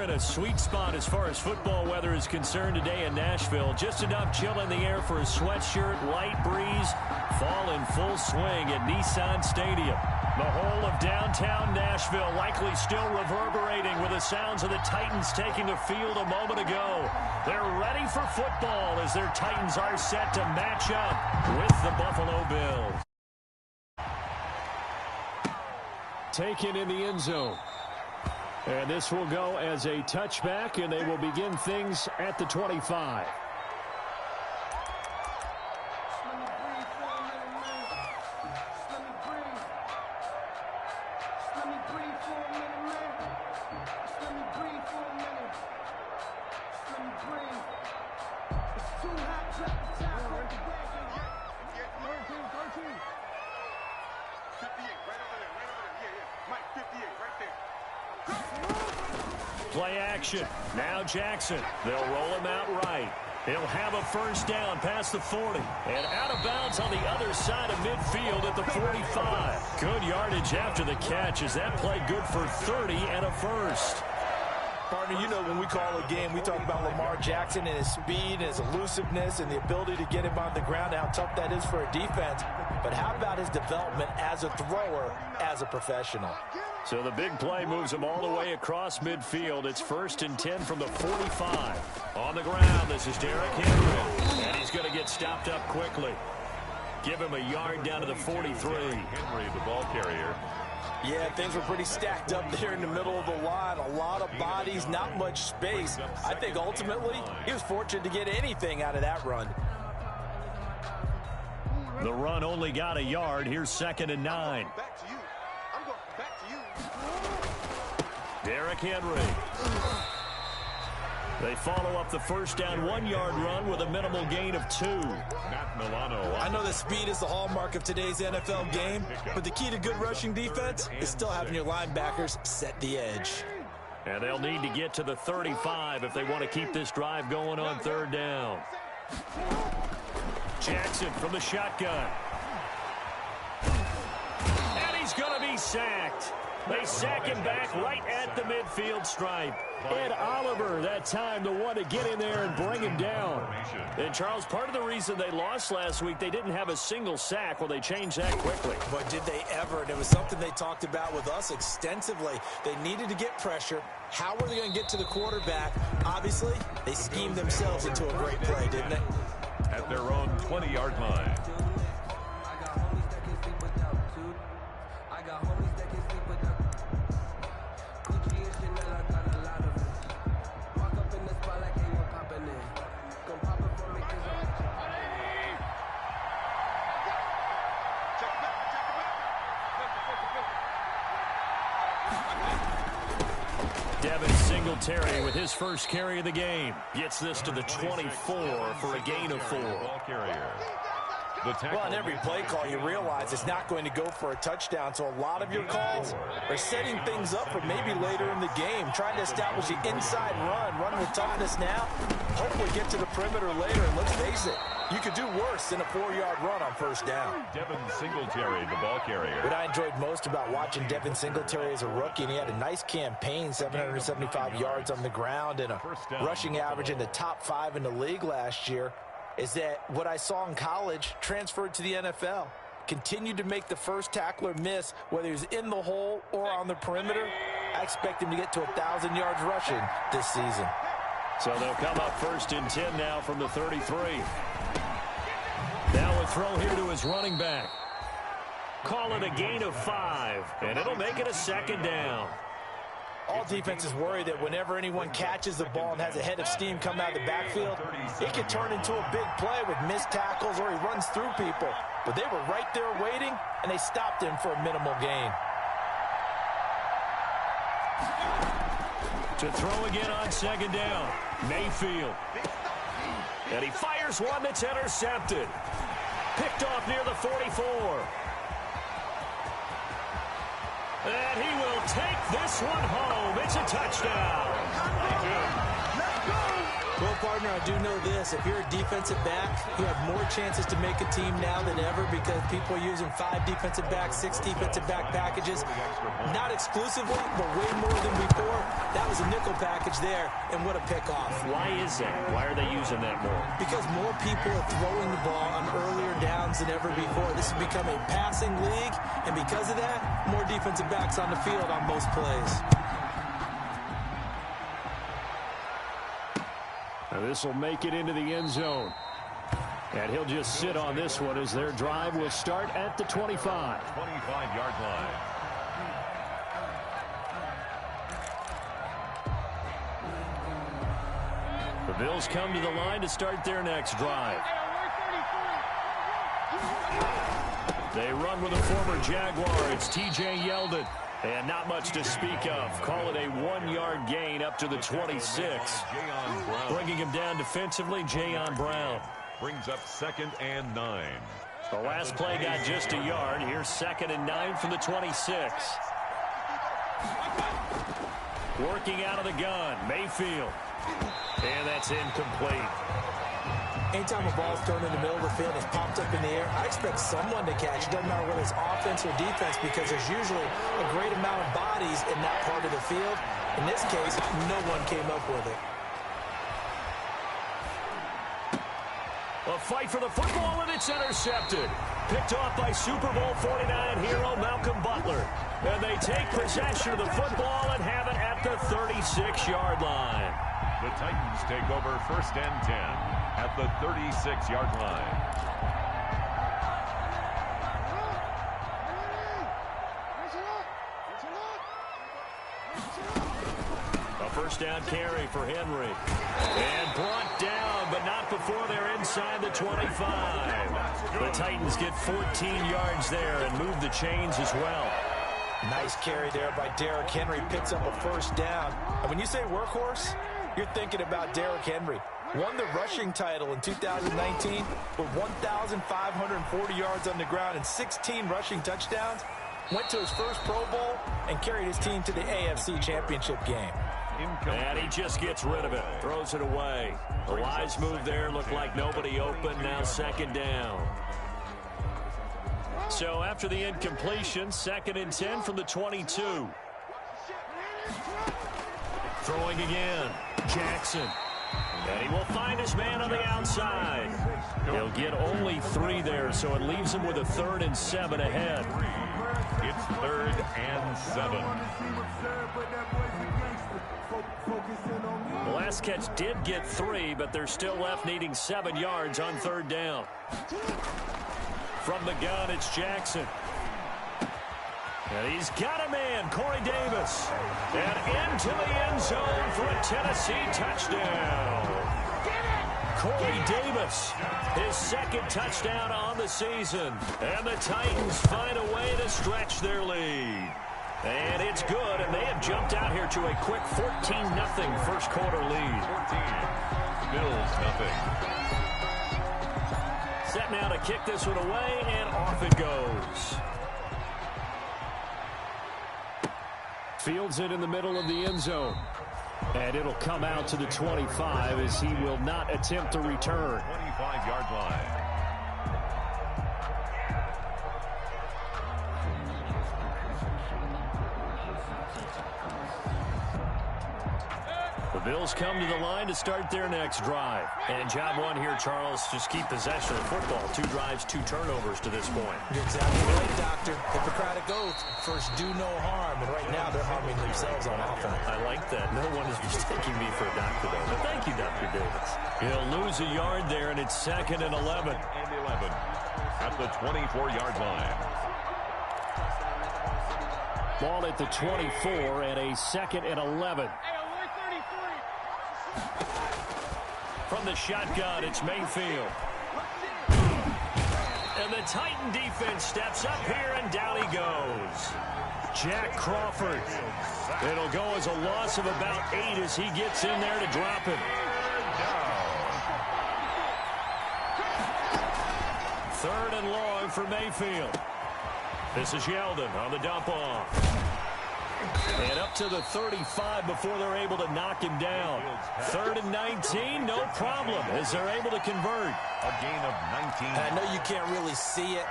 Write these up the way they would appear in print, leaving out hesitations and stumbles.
in a sweet spot as far as football weather is concerned today in Nashville. Just enough chill in the air for a sweatshirt, light breeze, fall in full swing at Nissan Stadium. The whole of downtown Nashville likely still reverberating with the sounds of the Titans taking the field a moment ago. They're ready for football as their Titans are set to match up with the Buffalo Bills. Taken in the end zone. And this will go as a touchback, and they will begin things at the 25. Play action. Now Jackson. They'll roll him out right. He'll have a first down past the 40. And out of bounds on the other side of midfield at the 45. Good yardage after the catch. Is that play good for 30 and a first? Partner, you know when we call a game, we talk about Lamar Jackson and his speed and his elusiveness and the ability to get him on the ground, how tough that is for a defense. But how about his development as a thrower, as a professional? So the big play moves him all the way across midfield. It's 1st and 10 from the 45. On the ground, this is Derrick Henry. And he's going to get stopped up quickly. Give him a yard down to the 43. Henry, the ball carrier. Yeah, things were pretty stacked up there in the middle of the line. A lot of bodies, not much space. I think ultimately he was fortunate to get anything out of that run. The run only got a yard. Here's 2nd and 9. Derrick Henry. They follow up the first down 1-yard run with a minimal gain of 2. Matt Milano. I know that speed is the hallmark of today's NFL game, but the key to good rushing defense is still having your linebackers set the edge. And they'll need to get to the 35 if they want to keep this drive going on 3rd down. Jackson from the shotgun. And he's going to be sacked. They sack him back right at the midfield stripe. Ed Oliver, that time, the one to get in there and bring him down. And, Charles, part of the reason they lost last week, they didn't have a single sack. Well, they changed that quickly. But did they ever? And it was something they talked about with us extensively. They needed to get pressure. How were they going to get to the quarterback? Obviously, they schemed themselves into a great play, didn't they? At their own 20-yard line. Terry with his first carry of the game. Gets this to the 24 for a gain of 4. Well, on every play call, you realize it's not going to go for a touchdown, so a lot of your calls are setting things up for maybe later in the game, trying to establish the inside run with toughness now, hopefully get to the perimeter later, and let's face it, you could do worse than a 4-yard run on first down. Devin Singletary, the ball carrier. What I enjoyed most about watching Devin Singletary as a rookie, and he had a nice campaign, 775 yards on the ground and a rushing average in the top 5 in the league last year, is that what I saw in college transferred to the NFL. Continued to make the first tackler miss, whether he's in the hole or on the perimeter. I expect him to get to 1,000 yards rushing this season. So they'll come up 1st and 10 now from the 33. Now a throw here to his running back. Call it a gain of 5, and it'll make it a 2nd down. All defenses worry that whenever anyone catches the ball and has a head of steam come out of the backfield, it can turn into a big play with missed tackles or he runs through people. But they were right there waiting, and they stopped him for a minimal gain. To throw again on 2nd down, Mayfield. And he fires one that's intercepted. Picked off near the 44. And he will take this one home. It's a touchdown. Well, partner, I do know this. If you're a defensive back, you have more chances to make a team now than ever because people are using 5 defensive backs, 6 defensive back packages. Not exclusively, but way more than before. That was a nickel package there, and what a pickoff. Why is that? Why are they using that more? Because more people are throwing the ball on earlier downs than ever before. This has become a passing league, and because of that, more defensive backs on the field on most plays. This will make it into the end zone. And he'll just sit on this one as their drive will start at the 25. 25-yard line. The Bills come to the line to start their next drive. They run with a former Jaguar. It's T.J. Yeldon. And not much to speak of. Call it a 1-yard gain up to the 26. Bringing him down defensively, Jayon Brown. Brings up 2nd and 9. The last play got just a yard. Here's 2nd and 9 from the 26. Working out of the gun, Mayfield. And that's incomplete. Anytime a ball's thrown in the middle of the field, it's popped up in the air, I expect someone to catch. It doesn't matter whether it's offense or defense because there's usually a great amount of bodies in that part of the field. In this case, no one came up with it. A fight for the football, and it's intercepted. Picked off by Super Bowl 49 hero Malcolm Butler. And they take possession of the football and have it at the 36-yard line. The Titans take over 1st and 10 at the 36-yard line. A first down carry for Henry. And brought down, but not before they're inside the 25. The Titans get 14 yards there and move the chains as well. Nice carry there by Derrick Henry. Picks up a first down. And when you say workhorse, you're thinking about Derrick Henry. Won the rushing title in 2019 with 1,540 yards on the ground and 16 rushing touchdowns. Went to his first Pro Bowl and carried his team to the AFC Championship game. And he just gets rid of it. Throws it away. The wise move there. Looked like nobody open. Now 2nd down. So after the incompletion, 2nd and 10 from the 22. Throwing again. Jackson. And he will find his man on the outside. He'll get only 3 there, so it leaves him with a 3rd and 7 ahead. It's 3rd and 7. The last catch did get 3, but they're still left needing 7 yards on 3rd down. From the gun, it's Jackson. And he's got a man, Corey Davis. And into the end zone for a Tennessee touchdown. Corey Davis, his 2nd touchdown on the season. And the Titans find a way to stretch their lead. And it's good, and they have jumped out here to a quick 14-0 first quarter lead. 14. Bills nothing. Set now to kick this one away, and off it goes. Fields it in the middle of the end zone. And it'll come out to the 25 as he will not attempt to return. 25-yard line. The Bills come to the line to start their next drive. And job one here, Charles, just keep possession of the football. 2 drives, 2 turnovers to this point. You're exactly right, Doctor. Hippocratic oath. First, do no harm. And right now, they're harming themselves on offense. I like that. No one is mistaking me for a doctor, though. But thank you, Dr. Davis. He'll lose a yard there, and it's 2nd and 11. And 11 at the 24-yard line. Ball at the 24 and a 2nd and 11. From the shotgun, it's Mayfield. And the Titan defense steps up here, and down he goes. Jack Crawford. It'll go as a loss of about 8 as he gets in there to drop him. 3rd and long for Mayfield. This is Yeldon on the dump off. And up to the 35 before they're able to knock him down. 3rd and 19, no problem, as they're able to convert. A gain of 19. And I know you can't really see it,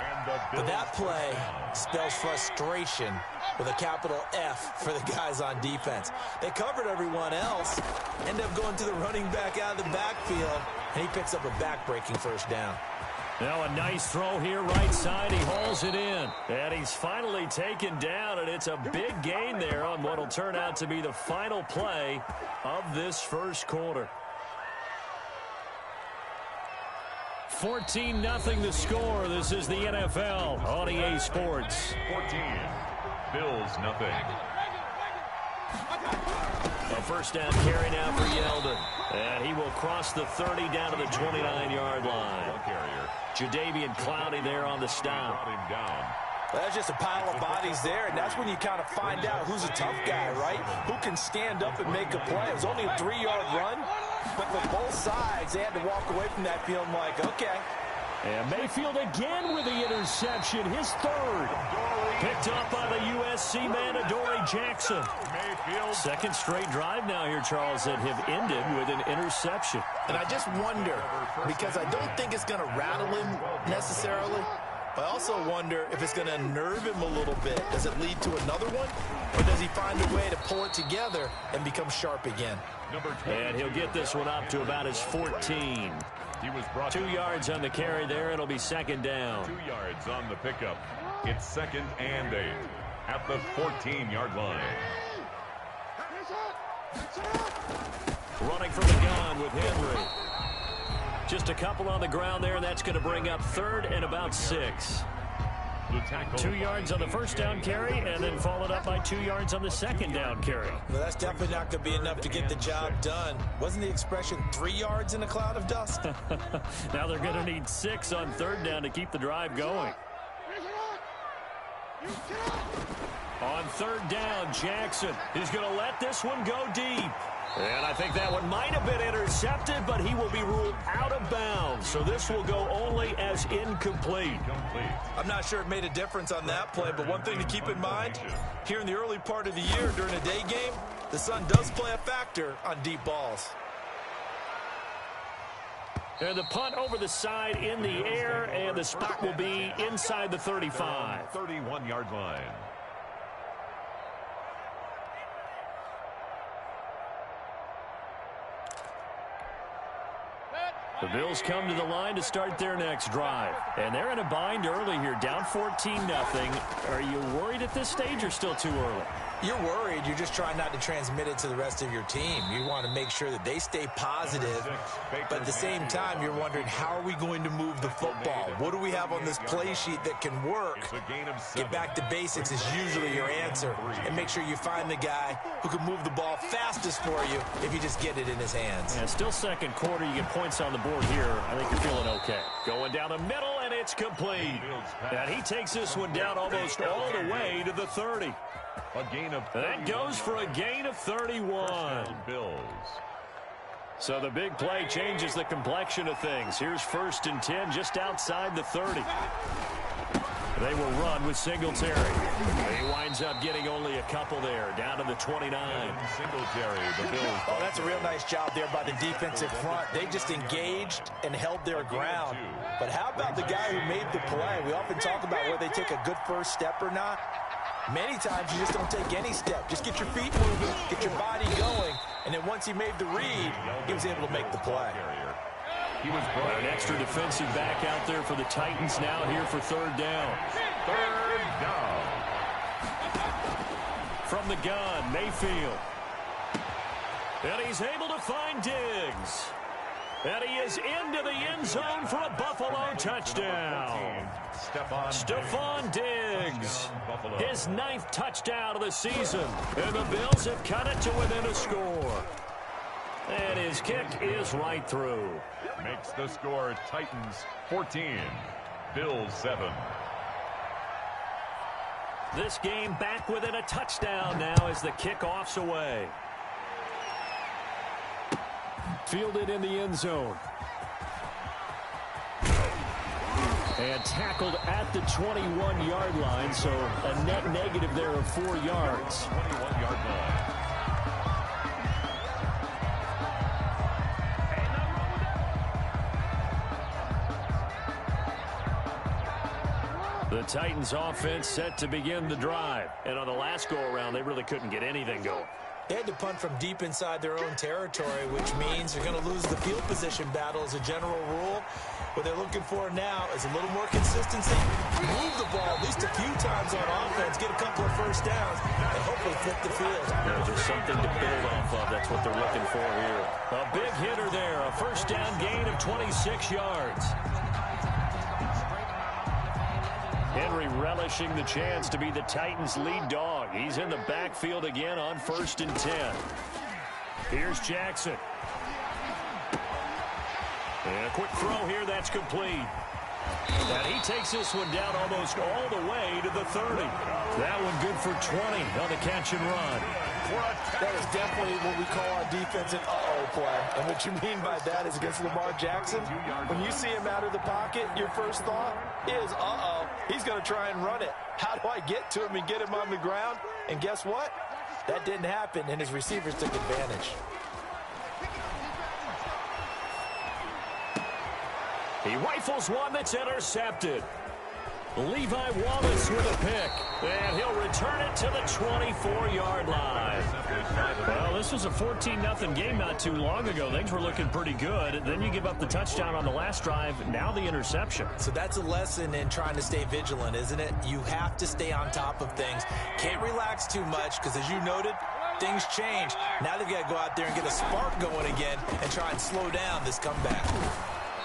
but that play spells frustration with a capital F for the guys on defense. They covered everyone else, end up going to the running back out of the backfield, and he picks up a back-breaking first down. Now a nice throw here right side. He hauls it in. And he's finally taken down, and it's a big gain there on what will turn out to be the final play of this first quarter. 14-0 the score. This is the NFL on EA Sports. 14. Bills nothing. A first down carry now for Yeldon. And he will cross the 30 down to the 29-yard line. Jadeveon Clowney there on the stop. Well, that's just a pile of bodies there, and that's when you kind of find out who's a tough guy, right? Who can stand up and make a play. It was only a 3-yard run, but for both sides, they had to walk away from that feeling like, okay. And Mayfield again with the interception, his 3rd. Picked up by the USC man, Adoree Jackson. Second straight drive now here, Charles, that have ended with an interception. And I just wonder, because I don't think it's going to rattle him necessarily, but I also wonder if it's going to unnerve him a little bit. Does it lead to another one? Or does he find a way to pull it together and become sharp again? And he'll get this one up to about his 14. He was brought 2 yards on the carry there. It'll be second down. 2 yards on the pickup. It's 2nd and 8 at the 14-yard line. Running from the gun with Henry. Just a couple on the ground there. That's going to bring up 3rd and about 6. 2 yards on the first down carry, and then followed up by 2 yards on the second down carry. Well, that's definitely not going to be enough to get the job done. Wasn't the expression 3 yards in a cloud of dust? Now they're going to need 6 on 3rd down to keep the drive going. On 3rd down, Jackson is going to let this one go deep. And I think that one might have been intercepted, but he will be ruled out of bounds. So this will go only as incomplete. I'm not sure it made a difference on that play, but one thing to keep in mind, here in the early part of the year during a day game, the sun does play a factor on deep balls. And the punt over the side in the air, and the spot will be inside the 35. 31-yard line. The Bills come to the line to start their next drive. And they're in a bind early here, down 14-0. Are you worried at this stage or still too early? You're worried. You're just trying not to transmit it to the rest of your team. You want to make sure that they stay positive, but at the same time, you're wondering, how are we going to move the football? What do we have on this play sheet that can work? Get back to basics is usually your answer, and make sure you find the guy who can move the ball fastest for you if you just get it in his hands. Yeah, still second quarter. You get points on the board here. I think you're feeling okay. Going down the middle, and it's complete. And he takes this one down almost all the way to the 30. A gain of 31. That goes for a gain of 31. Bills. So the big play changes the complexion of things. Here's 1st and 10 just outside the 30. They will run with Singletary. He winds up getting only a couple there, down to the 29. Singletary, the Bills. Oh, that's a real nice job there by the defensive front. They just engaged and held their ground. But how about the guy who made the play? We often talk about whether they take a good first step or not. Many times you just don't take any step. Just get your feet moving, get your body going, and then once he made the read, he was able to make the play. He was brought an extra defensive back out there for the Titans now here for 3rd down. 3rd down. From the gun, Mayfield. And he's able to find Diggs. And he is into the end zone for a Buffalo touchdown. Stephon Diggs, his 9th touchdown of the season. And the Bills have cut it to within a score. And his kick is right through. Makes the score Titans 14, Bills 7. This game back within a touchdown now as the kickoff's away. Fielded in the end zone. And tackled at the 21-yard line, so a net negative there of 4 yards. 21-yard line. The Titans offense set to begin the drive. And on the last go-around, they really couldn't get anything going. They had to punt from deep inside their own territory, which means they're going to lose the field position battle as a general rule. What they're looking for now is a little more consistency. Move the ball at least a few times on offense, get a couple of first downs, and hopefully flip the field. There's something to build off of. That's what they're looking for here. A big hitter there. A first down gain of 26 yards. Henry relishing the chance to be the Titans' lead dog. He's in the backfield again on 1st and 10. Here's Jackson. And a quick throw here, that's complete. And he takes this one down almost all the way to the 30. That one good for 20 on the catch and run. That is definitely what we call our defense an uh-oh play. And what you mean by that is against Lamar Jackson, when you see him out of the pocket, your first thought is, uh-oh, he's going to try and run it. How do I get to him and get him on the ground? And guess what? That didn't happen, and his receivers took advantage. He rifles one that's intercepted. Levi Wallace with a pick. And he'll return it to the 24-yard line. Well, this was a 14-0 game not too long ago. Things were looking pretty good. Then you give up the touchdown on the last drive. Now the interception. So that's a lesson in trying to stay vigilant, isn't it? You have to stay on top of things. Can't relax too much because, as you noted, things change. Now they've got to go out there and get a spark going again and try and slow down this comeback.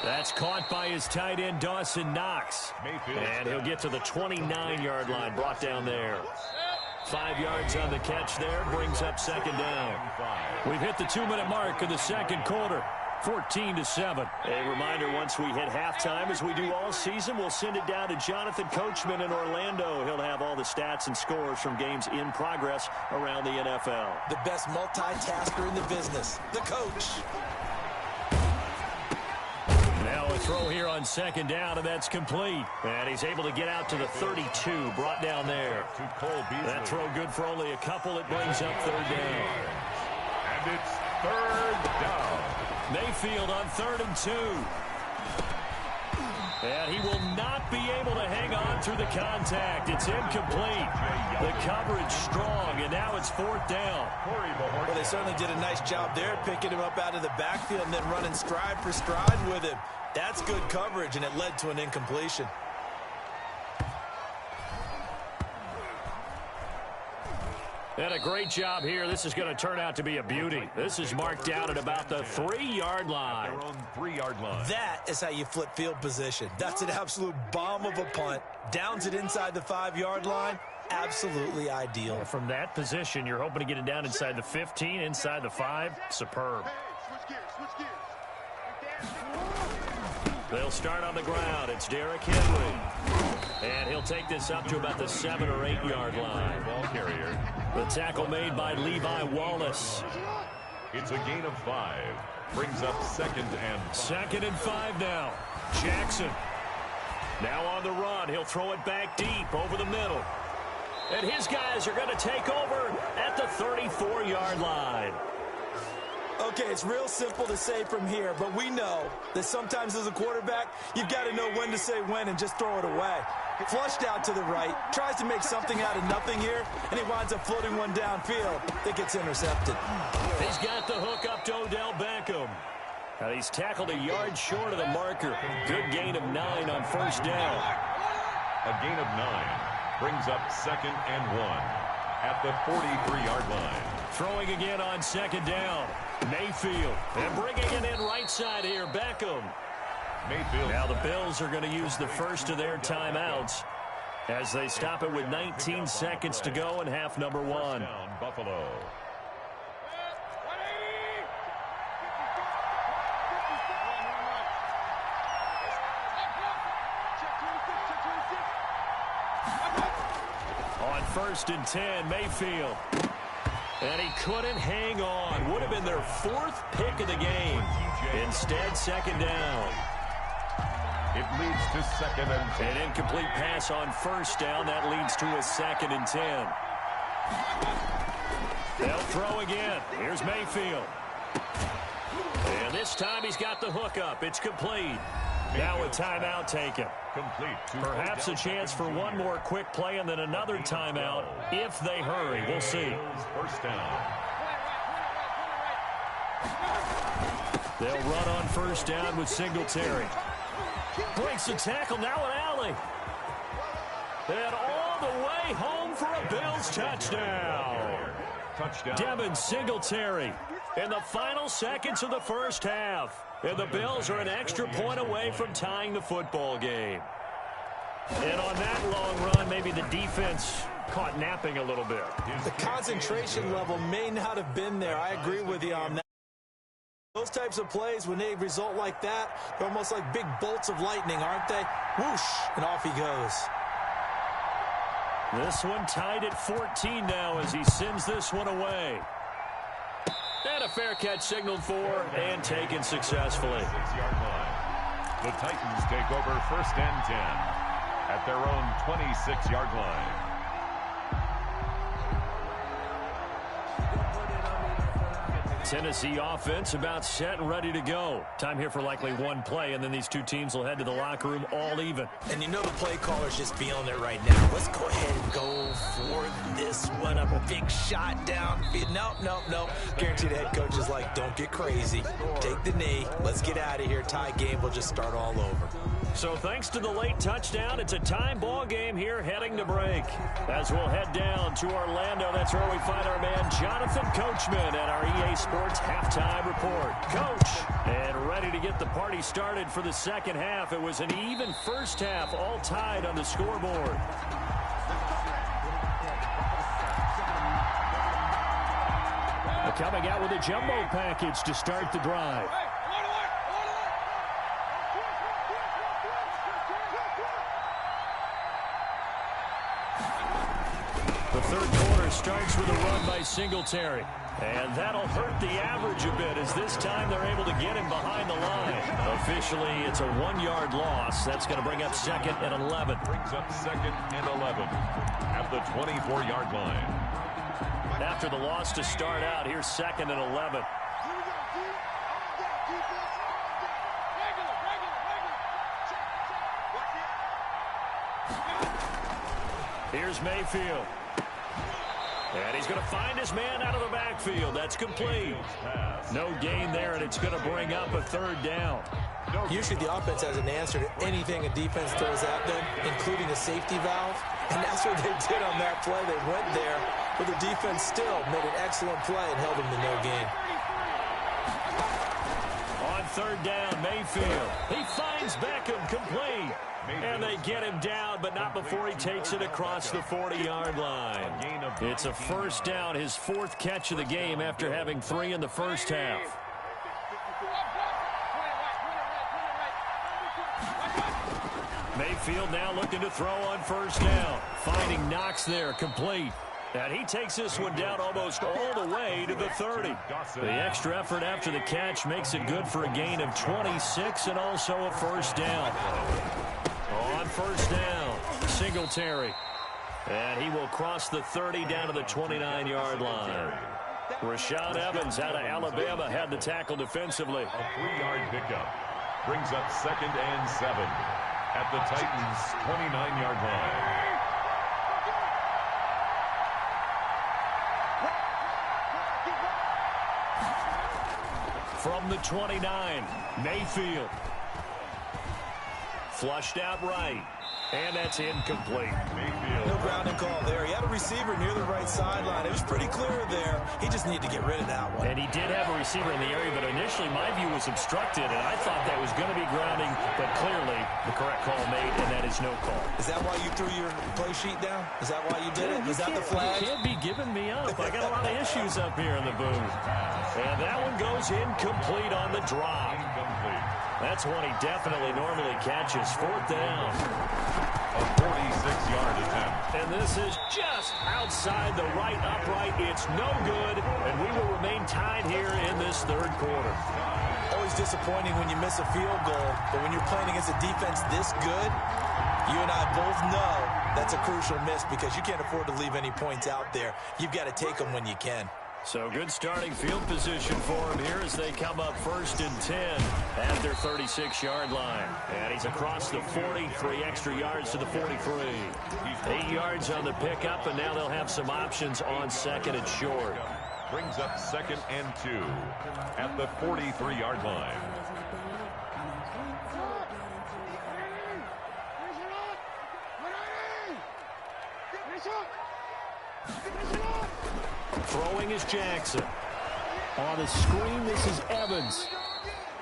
That's caught by his tight end, Dawson Knox. And he'll get to the 29-yard line, brought down there. 5 yards on the catch there, brings up 2nd down. We've hit the 2-minute mark of the 2nd quarter, 14-7. A reminder, once we hit halftime, as we do all season, we'll send it down to Jonathan Coachman in Orlando. He'll have all the stats and scores from games in progress around the NFL. The best multitasker in the business, the coach. Now a throw here on 2nd down, and that's complete. And he's able to get out to the 32, brought down there. That throw good for only a couple. It brings up 3rd down. And it's 3rd down. Mayfield on 3rd and 2. And he will not be able to hang on through the contact. It's incomplete. The coverage strong, and now it's 4th down. Well, they certainly did a nice job there, picking him up out of the backfield and then running stride for stride with him. That's good coverage, and it led to an incompletion. And a great job here. This is going to turn out to be a beauty. This is marked out at about the 3-yard line. Their own 3-yard line. That is how you flip field position. That's an absolute bomb of a punt. Downs it inside the 5-yard line. Absolutely ideal. From that position, you're hoping to get it down inside the 15, inside the 5. Superb. They'll start on the ground. It's Derrick Henry. And he'll take this up to about the 7 or 8 yard line. Ball carrier. The tackle made by Levi Wallace. It's a gain of 5. Brings up 2nd and 5. 2nd and 5 now. Jackson. Now on the run. He'll throw it back deep over the middle. And his guys are going to take over at the 34-yard line. Okay, it's real simple to say from here, but we know that sometimes as a quarterback, you've got to know when to say when and just throw it away. Flushed out to the right, tries to make something out of nothing here, and he winds up floating one downfield that gets intercepted. He's got the hook up to Odell Beckham. And he's tackled a yard short of the marker. Good gain of 9 on 1st down. A gain of 9 brings up 2nd and 1 at the 43-yard line. Throwing again on 2nd down. Mayfield. And bringing it in right side here, Beckham. Mayfield. Now the Bills are going to use the first of their timeouts as they stop it with 19 seconds to go in half number 1. Buffalo. On 1st and 10, Mayfield. And he couldn't hang on. Would have been their 4th pick of the game. Instead, 2nd down. It leads to 2nd and 10. An incomplete pass on first down. That leads to a 2nd and 10. They'll throw again. Here's Mayfield. And this time he's got the hook up. It's complete. Now a timeout taken. Complete. Perhaps a chance for one more quick play and then another timeout if they hurry. We'll see. First down. They'll run on first down with Singletary. Breaks the tackle. Now an alley. And all the way home for a Bills touchdown. Devin Singletary in the final seconds of the first half. And the Bills are an extra point away from tying the football game. And on that long run, maybe the defense caught napping a little bit. The concentration level may not have been there. I agree with you on that. Those types of plays, when they result like that, they're almost like big bolts of lightning, aren't they? Whoosh, and off he goes. This one tied at 14 now as he sends this one away. And a fair catch signaled for and taken successfully. 6-yard line. The Titans take over 1st and 10 at their own 26-yard line. Tennessee offense about set and ready to go. Time here for likely one play, and then these two teams will head to the locker room all even. And you know the play caller's just feeling it right now. Let's go ahead and go for this one. A big shot downfield. Nope. Guaranteed the head coach is like, don't get crazy. Take the knee. Let's get out of here. Tie game will just start all over. So thanks to the late touchdown, it's a time ball game here heading to break. As we'll head down to Orlando, that's where we find our man Jonathan Coachman at our EA Sports Halftime Report. Coach, and ready to get the party started for the second half. It was an even first half, all tied on the scoreboard. Coming out with a jumbo package to start the drive. The third quarter starts with a run by Singletary. And that'll hurt the average a bit as this time they're able to get him behind the line. Officially, it's a 1-yard loss. That's going to bring up 2nd and 11. Brings up 2nd and 11 at the 24-yard line. After the loss to start out, here's 2nd and 11. Here's Mayfield. And he's going to find his man out of the backfield. That's complete. No gain there, and it's going to bring up a 3rd down. Usually the offense has an answer to anything a defense throws at them, including a safety valve. And that's what they did on that play. They went there, but the defense still made an excellent play and held them to no gain. On 3rd down, Mayfield. He finds Beckham complete. And they get him down, but not before he takes it across the 40-yard line. It's a first down, his 4th catch of the game after having 3 in the first half. Mayfield now looking to throw on first down. Finding Knox there, complete. And he takes this one down almost all the way to the 30. The extra effort after the catch makes it good for a gain of 26 and also a first down. On first down, Singletary. And he will cross the 30 down to the 29-yard line. Rashad Evans out of Alabama had the tackle defensively. A 3-yard pickup brings up 2nd and 7 at the Titans' 29-yard line. From the 29, Mayfield. Flushed out right. And that's incomplete. Mayfield. No grounding call there. He had a receiver near the right sideline. It was pretty clear there. He just needed to get rid of that one. And he did have a receiver in the area, but initially my view was obstructed, and I thought that was going to be grounding, but clearly the correct call made, and that is no call. Is that why you threw your play sheet down? Is that why you did it? Is that the flag? You can't be giving me up. I got a lot of issues up here in the booth. And that one goes incomplete on the drop. Incomplete. That's one he definitely normally catches. 4th down. A 46-yard attempt. And this is just outside the right upright. It's no good, and we will remain tied here in this 3rd quarter. Always always disappointing when you miss a field goal, but when you're playing against a defense this good, you and I both know that's a crucial miss because you can't afford to leave any points out there. You've got to take them when you can. So good starting field position for him here as they come up 1st and 10 at their 36-yard line. And he's across the 40, 3 extra yards to the 43. 8 yards on the pickup, and now they'll have some options on 2nd and short. Brings up 2nd and 2 at the 43-yard line. Throwing is Jackson. On the screen, this is Evans.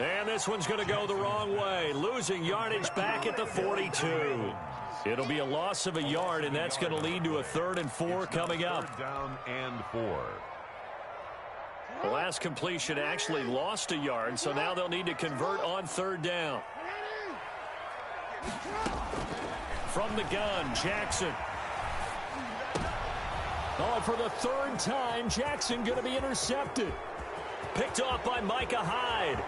And this one's going to go the wrong way. Losing yardage back at the 42. It'll be a loss of a yard, and that's going to lead to a 3rd and 4 coming up. 3rd down and 4. The last completion actually lost a yard, so now they'll need to convert on 3rd down. From the gun, Jackson. Oh, for the 3rd time, Jackson going to be intercepted. Picked off by Micah Hyde.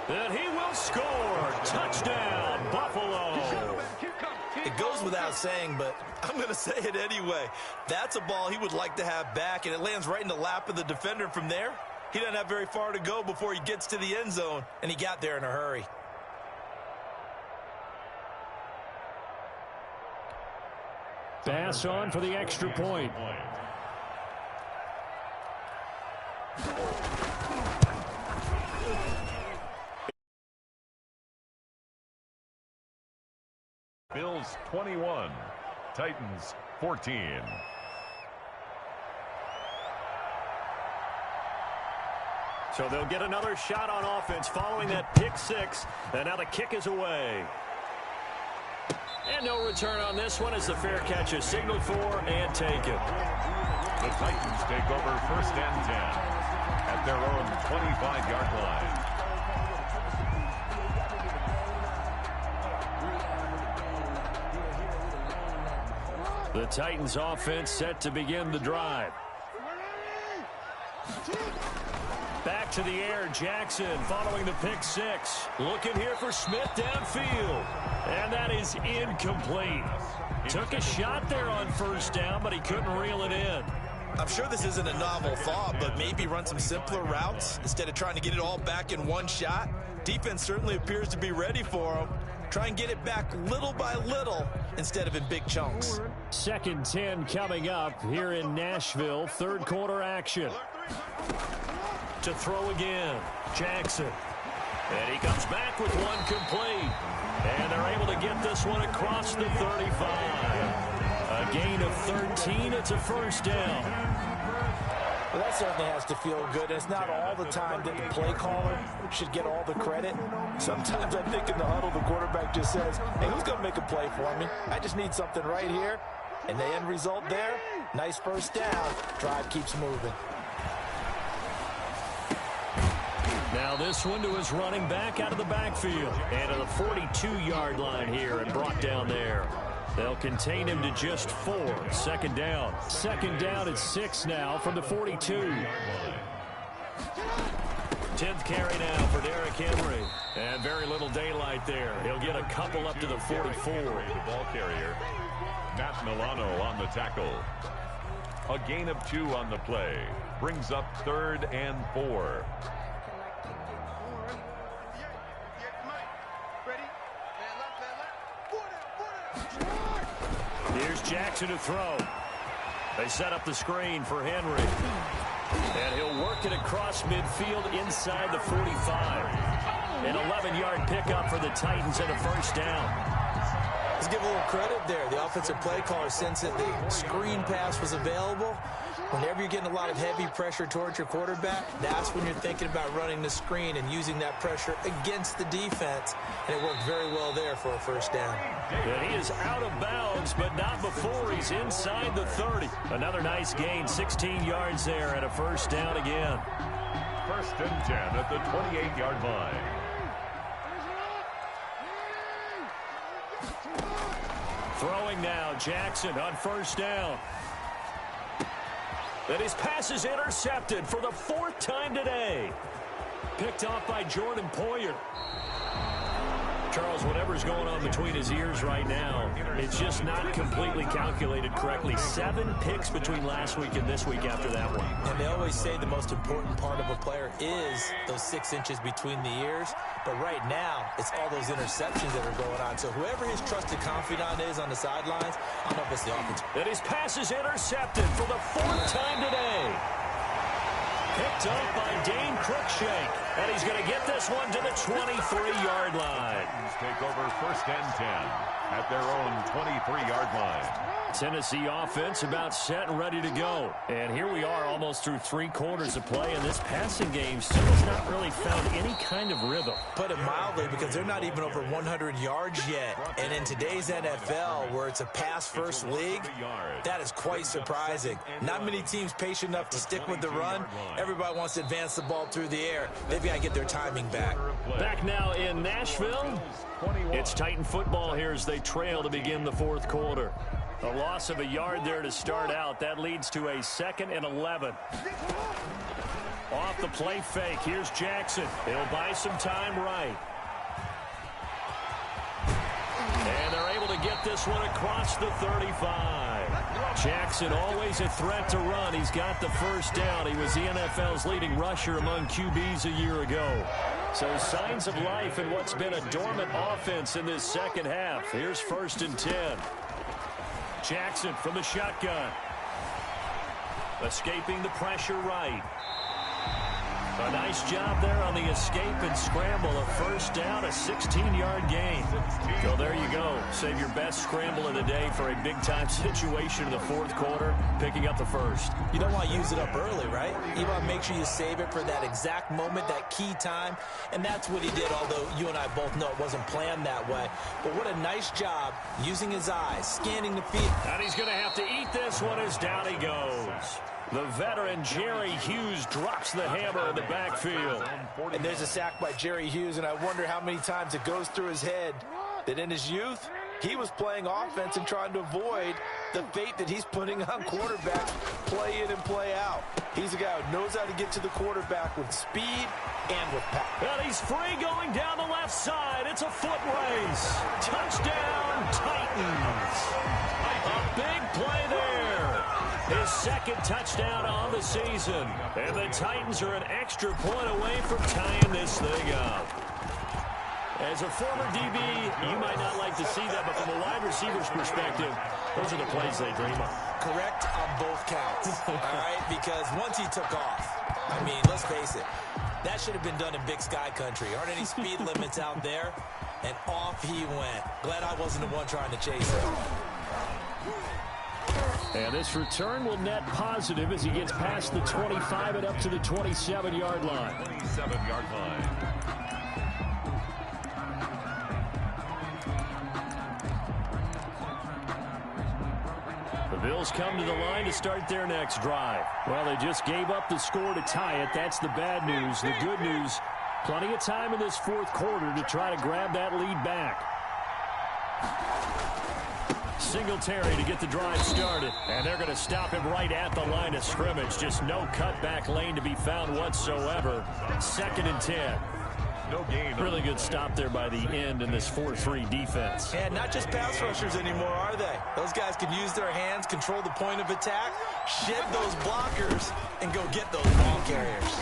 And he will score. Touchdown, Buffalo. It goes without saying, but I'm going to say it anyway. That's a ball he would like to have back, and it lands right in the lap of the defender from there. He doesn't have very far to go before he gets to the end zone, and he got there in a hurry. Pass on for the extra point. Bills 21, Titans 14. So they'll get another shot on offense following that pick 6, and now the kick is away. And no return on this one as the fair catch is signaled for and taken. The Titans take over 1st and 10 at their own 25-yard line. The Titans offense set to begin the drive. Back to the air, Jackson following the pick 6. Looking here for Smith downfield. And that is incomplete. Took a shot there on 1st down, but he couldn't reel it in. I'm sure this isn't a novel thought, but maybe run some simpler routes instead of trying to get it all back in one shot. Defense certainly appears to be ready for him. Try and get it back little by little instead of in big chunks. 2nd 10 coming up here in Nashville. 3rd quarter action. To throw again, Jackson. And he comes back with one complete. And they're able to get this one across the 35. A gain of 13. It's a 1st down. Well, that certainly has to feel good. It's not all the time that the play caller should get all the credit. Sometimes I think in the huddle, the quarterback just says, hey, who's going to make a play for me? I just need something right here. And the end result there, nice 1st down. Drive keeps moving. Now this one to his running back out of the backfield. And to the 42-yard line here and brought down there. They'll contain him to just 4. 2nd down. 2nd down at 6 now from the 42. 10th carry now for Derrick Henry. And very little daylight there. He'll get a couple up to the 44. The ball carrier, Matt Milano on the tackle. A gain of 2 on the play. Brings up 3rd and 4. Here's Jackson to throw. They set up the screen for Henry. And he'll work it across midfield inside the 45. An 11-yard pickup for the Titans and a 1st down. Let's give a little credit there. The offensive play caller sensed that the screen pass was available. Whenever you're getting a lot of heavy pressure towards your quarterback, that's when you're thinking about running the screen and using that pressure against the defense. And it worked very well there for a 1st down. And he is out of bounds, but not before he's inside the 30. Another nice gain, 16 yards there and a 1st down again. 1st and 10 at the 28-yard line. Throwing now, Jackson on 1st down. And his pass is intercepted for the 4th time today. picked off by Jordan Poyer. Charles, whatever's going on between his ears right now, it's just not completely calculated correctly. 7 picks between last week and this week after that one. And they always say the most important part of a player is those 6 inches between the ears. But right now, it's all those interceptions that are going on. So whoever his trusted confidant is on the sidelines, I don't know if it's the offense. And his pass is intercepted for the 4th time today. Picked up by Dane Cruikshank. And he's going to get this one to the 23-yard line. Take over 1st and 10 at their own 23-yard line. Tennessee offense about set and ready to go. And here we are almost through 3 quarters of play, and this passing game still has not really found any kind of rhythm. Put it mildly, because they're not even over 100 yards yet. And in today's NFL, where it's a pass-first league, that is quite surprising. Not many teams patient enough to stick with the run. Everybody wants to advance the ball through the air. They've got to get their timing back. Back now in Nashville, it's Titan football here as they trail to begin the 4th quarter. A loss of a yard there to start out. That leads to a 2nd and 11. Off the play fake. Here's Jackson. He'll buy some time right. And they're able to get this one across the 35. Jackson always a threat to run. He's got the 1st down. He was the NFL's leading rusher among QBs a year ago. So signs of life in what's been a dormant offense in this 2nd half. Here's 1st and 10. Jackson from the shotgun. Escaping the pressure right. A nice job there on the escape and scramble. A 1st down, a 16-yard gain. So there you go. Save your best scramble of the day for a big-time situation in the 4th quarter, picking up the 1st. You don't want to use it up early, right? You want to make sure you save it for that exact moment, that key time. And that's what he did, although you and I both know it wasn't planned that way. But what a nice job using his eyes, scanning the field. And he's going to have to eat this one as down he goes. The veteran Jerry Hughes drops the hammer in the backfield. And there's a sack by Jerry Hughes, and I wonder how many times it goes through his head that in his youth, he was playing offense and trying to avoid the fate that he's putting on quarterbacks play in and play out. He's a guy who knows how to get to the quarterback with speed and with power. And he's free going down the left side. It's a foot race. Touchdown, Titans. A big play there. His 2nd touchdown on the season. And the Titans are an extra point away from tying this thing up. As a former DB, you might not like to see that, but from a wide receiver's perspective, those are the plays they dream of. Correct on both counts, all right? Because once he took off, I mean, let's face it, that should have been done in Big Sky Country. Aren't any speed limits out there? And off he went. Glad I wasn't the one trying to chase him. And this return will net positive as he gets past the 25 and up to the 27-yard line. 27-yard line. The Bills come to the line to start their next drive. Well, they just gave up the score to tie it. That's the bad news. The good news, plenty of time in this 4th quarter to try to grab that lead back. Singletary to get the drive started. And they're going to stop him right at the line of scrimmage. Just no cutback lane to be found whatsoever. 2nd and 10. No gain. Really good stop there by the end in this 4-3 defense. And not just pass rushers anymore, are they? Those guys can use their hands, control the point of attack, shed those blockers, and go get those ball carriers.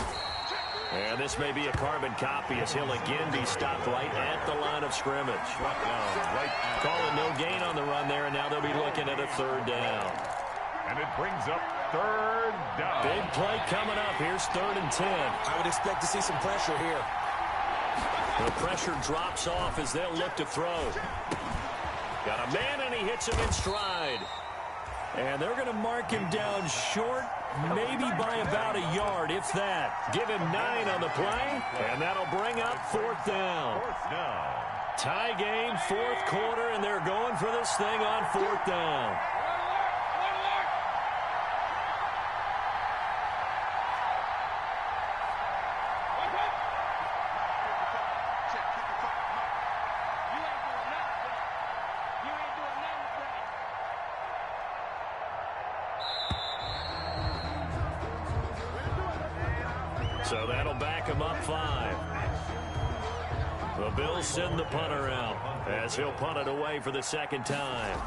And this may be a carbon copy as he'll again be stopped right at the line of scrimmage. Calling no gain on the run there, and now they'll be looking at a 3rd down. And it brings up 3rd down. Big play coming up. Here's 3rd and 10. I would expect to see some pressure here. The pressure drops off as they'll look to throw. Got a man, and he hits him in stride. And they're going to mark him down short, maybe by about a yard, if that. Give him 9 on the play, and that'll bring up 4th down. 4th down. Tie game, 4th quarter, and they're going for this thing on 4th down. So that'll back him up 5. The Bills send the punter out as he'll punt it away for the second time.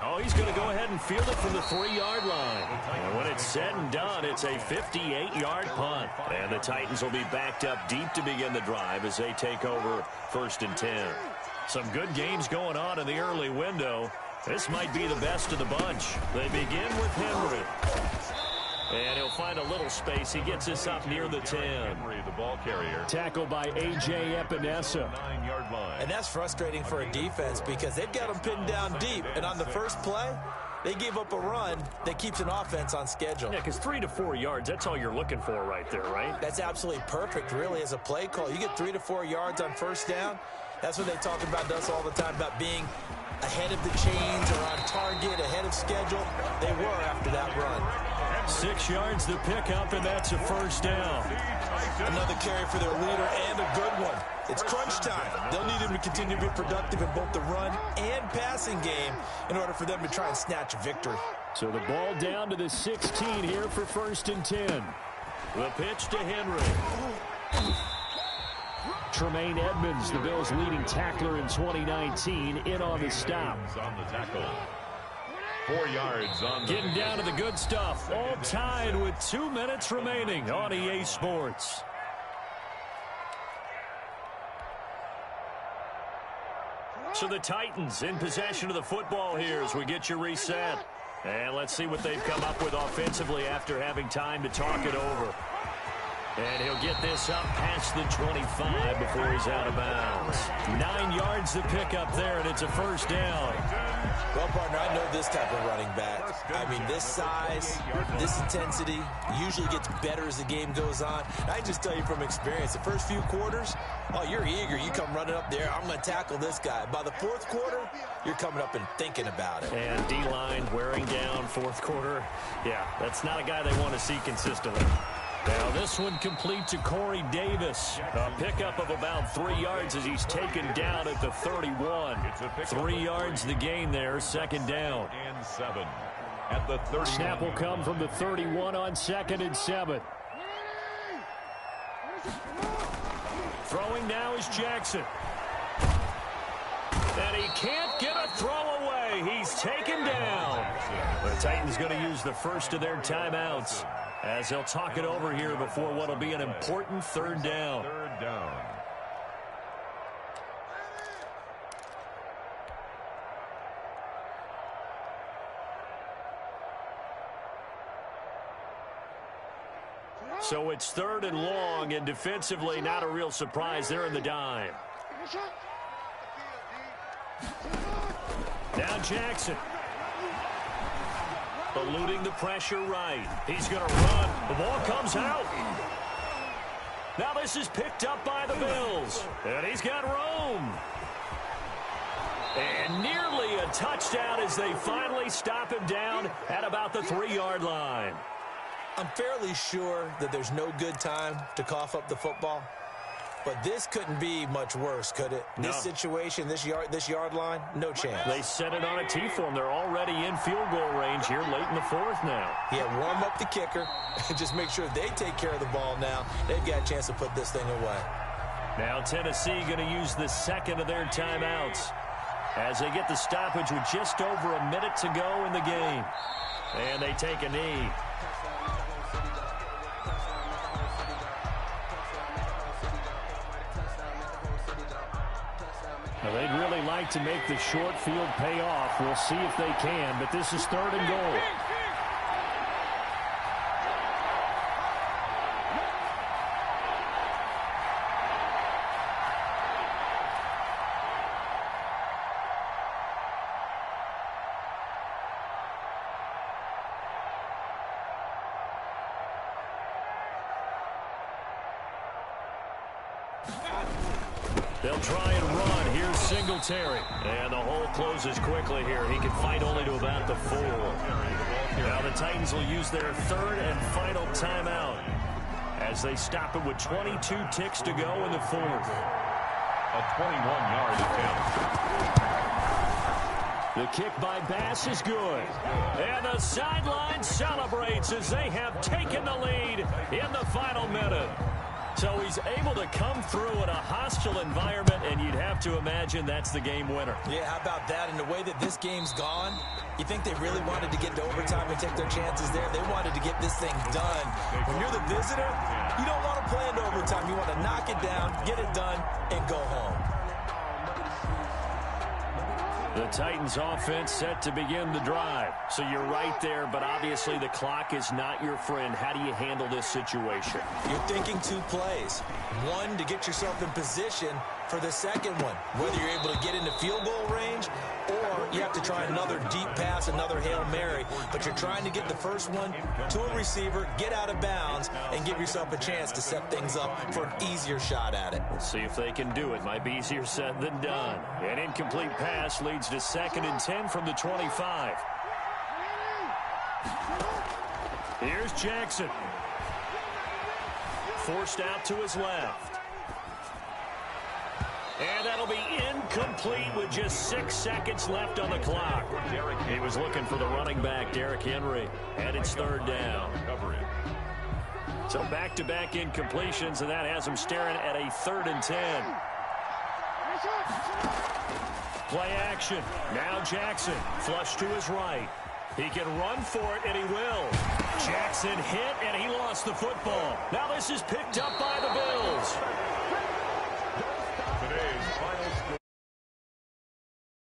Oh, he's going to go ahead and field it from the 3-yard line. And when it's said and done, it's a 58-yard punt. And the Titans will be backed up deep to begin the drive as they take over 1st and 10. Some good games going on in the early window. This might be the best of the bunch. They begin with Henry. And he'll find a little space. He gets this up near the 10. Henry, the ball carrier. Tackle by A.J. Epinesa. 9-yard line. And that's frustrating for a defense because they've got them pinned down deep. And on the first play, they gave up a run that keeps an offense on schedule. Yeah, because 3 to 4 yards, that's all you're looking for right there, right? That's absolutely perfect, really, as a play call. You get 3 to 4 yards on first down. That's what they talk about us all the time, about being ahead of the chains or on target, ahead of schedule. They were after that run. 6 yards the pickup, and that's a first down. Another carry for their leader, and a good one. It's crunch time. They'll need him to continue to be productive in both the run and passing game in order for them to try and snatch a victory. So the ball down to the 16 here for 1st and 10. The pitch to Henry. Tremaine Edmonds, the Bills' leading tackler in 2019, in on the stop. On the tackle. 4 yards on the Getting down to the good stuff. All tied with 2 minutes remaining on EA Sports. So the Titans in possession of the football here as we get you reset. And let's see what they've come up with offensively after having time to talk it over. And he'll get this up past the 25 before he's out of bounds. 9 yards to pick up there, and it's a first down. Well, partner, I know this type of running back. I mean, this size, this intensity usually gets better as the game goes on. I can just tell you from experience, the first few quarters, oh, you're eager. You come running up there, I'm going to tackle this guy. By the 4th quarter, you're coming up and thinking about it. And D-line wearing down 4th quarter. Yeah, that's not a guy they want to see consistently. Now this one complete to Corey Davis. A pickup of about 3 yards as he's taken down at the 31. 3 yards the gain there, second down. And 7 at the 30. Snap will come from the 31 on 2nd and 7. Throwing now is Jackson. And he can't get a throw away. He's taken down. The Titans going to use the first of their timeouts as they'll talk it over here before what will be an important 3rd down. 3rd down. So it's 3rd and long, and defensively not a real surprise there in the dime. Now Jackson. Eluding the pressure right. He's going to run. The ball comes out. Now this is picked up by the Bills. And he's got room. And nearly a touchdown as they finally stop him down at about the 3-yard line. I'm fairly sure that there's no good time to cough up the football. But this couldn't be much worse, could it? No. This situation, this yard line, no chance. They set it on a tee for him. They're already in field goal range here late in the 4th now. Yeah, warm up the kicker and just make sure they take care of the ball now. They've got a chance to put this thing away. Now Tennessee going to use the 2nd of their timeouts as they get the stoppage with just over a minute to go in the game. And they take a knee. Well, they'd really like to make the short field pay off. We'll see if they can, but this is 3rd and goal. They'll try and run. Here's Singletary. And the hole closes quickly here. He can fight only to about the 4. Now the Titans will use their 3rd and final timeout as they stop it with 22 ticks to go in the 4th. A 21-yard attempt. The kick by Bass is good. And the sideline celebrates as they have taken the lead in the final minute. So he's able to come through in a hostile environment, and you'd have to imagine that's the game winner. Yeah, how about that? And the way that this game's gone, you think they really wanted to get to overtime and take their chances there? They wanted to get this thing done. When you're the visitor, you don't want to play into overtime. You want to knock it down, get it done, and go home. The Titans offense set to begin the drive. So you're right there, but obviously the clock is not your friend. How do you handle this situation? You're thinking 2 plays. One, to get yourself in position for the second one, whether you're able to get into field goal range or you have to try another deep pass, another Hail Mary. But you're trying to get the first one to a receiver, get out of bounds, and give yourself a chance to set things up for an easier shot at it. Let's see if they can do it. Might be easier said than done. An incomplete pass leads to 2nd and 10 from the 25. Here's Jackson. Forced out to his left. And that'll be incomplete with just 6 seconds left on the clock. He was looking for the running back, Derrick Henry, and it's 3rd down. So back-to-back incompletions, and that has him staring at a 3rd and 10. Play action. Now Jackson, flush to his right. He can run for it, and he will. Jackson hit, and he lost the football. Now this is picked up by the Bills.